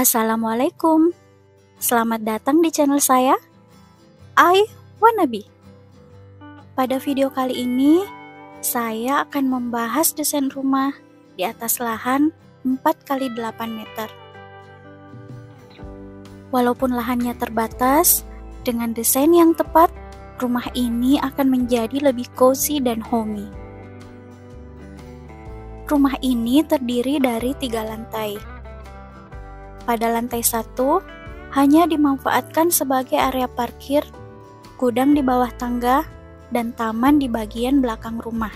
Assalamualaikum, selamat datang di channel saya, I Wannabe. Pada video kali ini, saya akan membahas desain rumah di atas lahan 4x8 meter. Walaupun lahannya terbatas, dengan desain yang tepat, rumah ini akan menjadi lebih cozy dan homey. Rumah ini terdiri dari 3 lantai. Pada lantai 1, hanya dimanfaatkan sebagai area parkir, gudang di bawah tangga, dan taman di bagian belakang rumah.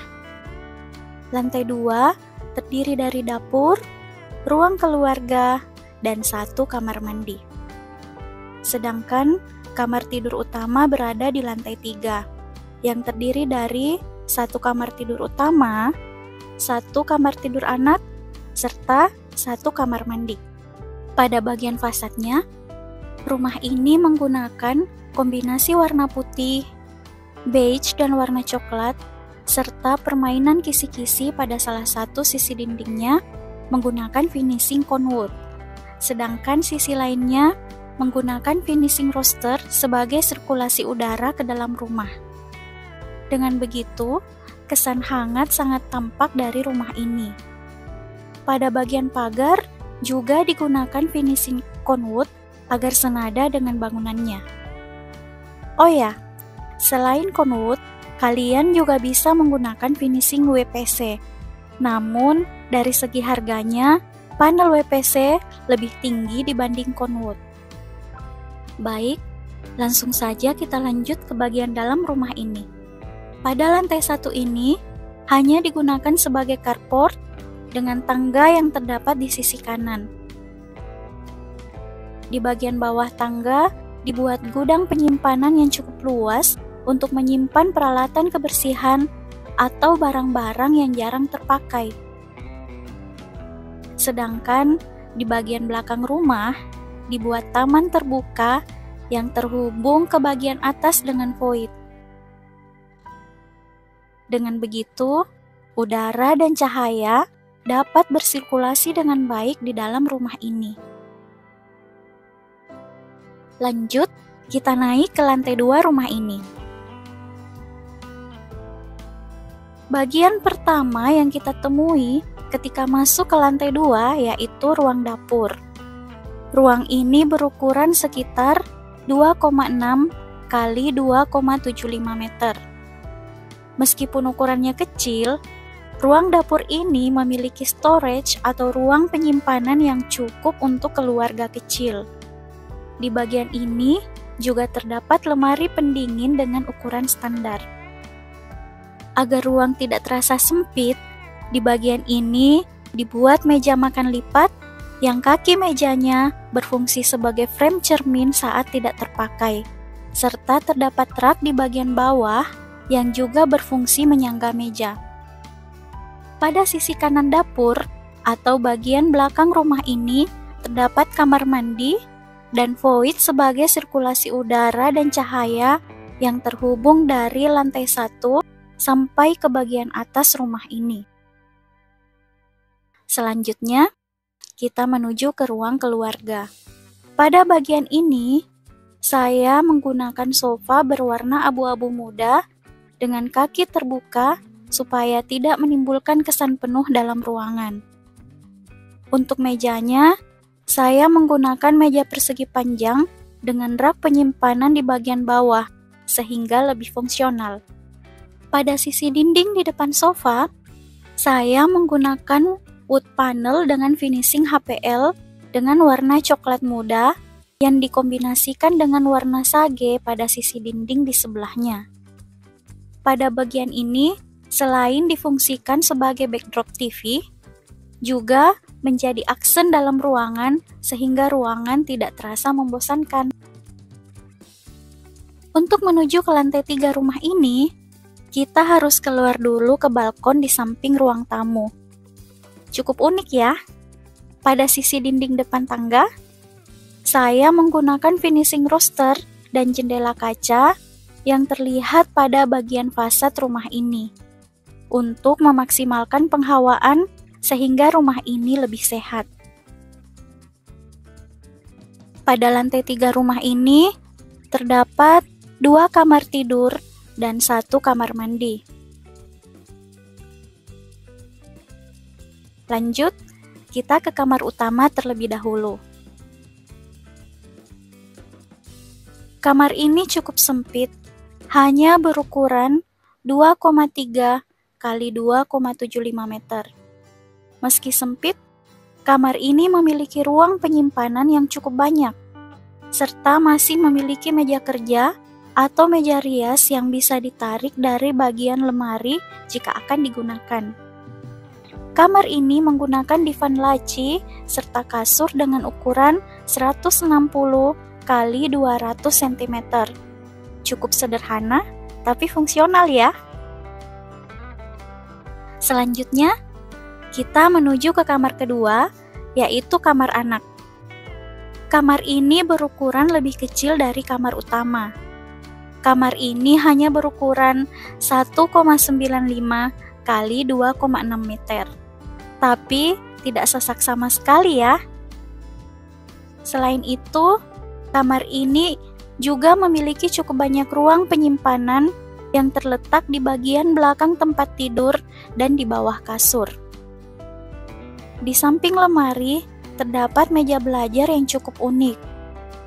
Lantai 2 terdiri dari dapur, ruang keluarga, dan 1 kamar mandi. Sedangkan kamar tidur utama berada di lantai 3, yang terdiri dari 1 kamar tidur utama, 1 kamar tidur anak, serta 1 kamar mandi. Pada bagian fasadnya, rumah ini menggunakan kombinasi warna putih, beige, dan warna coklat, serta permainan kisi-kisi pada salah satu sisi dindingnya menggunakan finishing conwood, sedangkan sisi lainnya menggunakan finishing roster sebagai sirkulasi udara ke dalam rumah. Dengan begitu, kesan hangat sangat tampak dari rumah ini. Pada bagian pagar, juga digunakan finishing conwood agar senada dengan bangunannya. Oh ya, selain conwood, kalian juga bisa menggunakan finishing WPC. Namun, dari segi harganya, panel WPC lebih tinggi dibanding conwood. Baik, langsung saja kita lanjut ke bagian dalam rumah ini. Pada lantai 1 ini, hanya digunakan sebagai carport dengan tangga yang terdapat di sisi kanan. Di bagian bawah tangga dibuat gudang penyimpanan yang cukup luas untuk menyimpan peralatan kebersihan atau barang-barang yang jarang terpakai. Sedangkan di bagian belakang rumah dibuat taman terbuka yang terhubung ke bagian atas dengan void. Dengan begitu, udara dan cahaya dapat bersirkulasi dengan baik di dalam rumah ini. Lanjut, kita naik ke lantai 2 rumah ini. Bagian pertama yang kita temui ketika masuk ke lantai 2 yaitu ruang dapur. Ruang ini berukuran sekitar 2,6 x 2,75 meter. Meskipun ukurannya kecil, ruang dapur ini memiliki storage atau ruang penyimpanan yang cukup untuk keluarga kecil. Di bagian ini juga terdapat lemari pendingin dengan ukuran standar. Agar ruang tidak terasa sempit, di bagian ini dibuat meja makan lipat yang kaki mejanya berfungsi sebagai frame cermin saat tidak terpakai, serta terdapat rak di bagian bawah yang juga berfungsi menyangga meja. Pada sisi kanan dapur atau bagian belakang rumah ini terdapat kamar mandi dan void sebagai sirkulasi udara dan cahaya yang terhubung dari lantai 1 sampai ke bagian atas rumah ini. Selanjutnya, kita menuju ke ruang keluarga. Pada bagian ini, saya menggunakan sofa berwarna abu-abu muda dengan kaki terbuka supaya tidak menimbulkan kesan penuh dalam ruangan. Untuk mejanya, saya menggunakan meja persegi panjang dengan rak penyimpanan di bagian bawah, sehingga lebih fungsional. Pada sisi dinding di depan sofa, saya menggunakan wood panel dengan finishing HPL dengan warna coklat muda yang dikombinasikan dengan warna sage pada sisi dinding di sebelahnya. Pada bagian ini, selain difungsikan sebagai backdrop TV, juga menjadi aksen dalam ruangan sehingga ruangan tidak terasa membosankan. Untuk menuju ke lantai 3 rumah ini, kita harus keluar dulu ke balkon di samping ruang tamu. Cukup unik ya. Pada sisi dinding depan tangga, saya menggunakan finishing roster dan jendela kaca yang terlihat pada bagian fasad rumah ini untuk memaksimalkan penghawaan sehingga rumah ini lebih sehat. Pada lantai 3 rumah ini terdapat 2 kamar tidur dan 1 kamar mandi. Lanjut, kita ke kamar utama terlebih dahulu. Kamar ini cukup sempit, hanya berukuran 2,3 kali 2,75 meter. Meski sempit, kamar ini memiliki ruang penyimpanan yang cukup banyak, serta masih memiliki meja kerja atau meja rias yang bisa ditarik dari bagian lemari jika akan digunakan. Kamar ini menggunakan divan laci serta kasur dengan ukuran 160 kali 200 cm. Cukup sederhana, tapi fungsional ya. Selanjutnya, kita menuju ke kamar kedua, yaitu kamar anak. Kamar ini berukuran lebih kecil dari kamar utama. Kamar ini hanya berukuran 1,95 kali 2,6 meter. Tapi tidak sesak sama sekali ya. Selain itu, kamar ini juga memiliki cukup banyak ruang penyimpanan yang terletak di bagian belakang tempat tidur dan di bawah kasur. Di samping lemari, terdapat meja belajar yang cukup unik,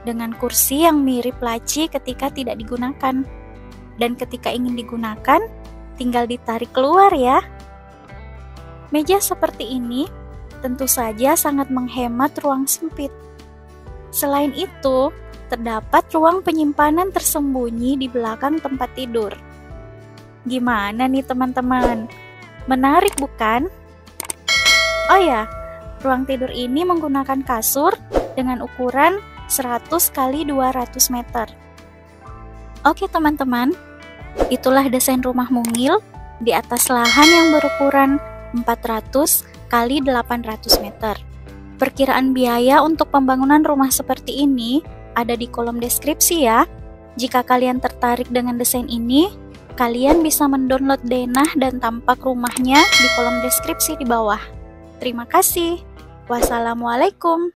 dengan kursi yang mirip laci ketika tidak digunakan. Dan ketika ingin digunakan, tinggal ditarik keluar ya. Meja seperti ini tentu saja sangat menghemat ruang sempit. Selain itu, terdapat ruang penyimpanan tersembunyi di belakang tempat tidur. Gimana nih teman-teman? Menarik bukan? Oh ya, ruang tidur ini menggunakan kasur dengan ukuran 100 kali 200 meter. Oke teman-teman, itulah desain rumah mungil di atas lahan yang berukuran 400 kali 800 meter. Perkiraan biaya untuk pembangunan rumah seperti ini ada di kolom deskripsi ya. Jika kalian tertarik dengan desain ini, kalian bisa mendownload denah dan tampak rumahnya di kolom deskripsi di bawah. Terima kasih. Wassalamualaikum.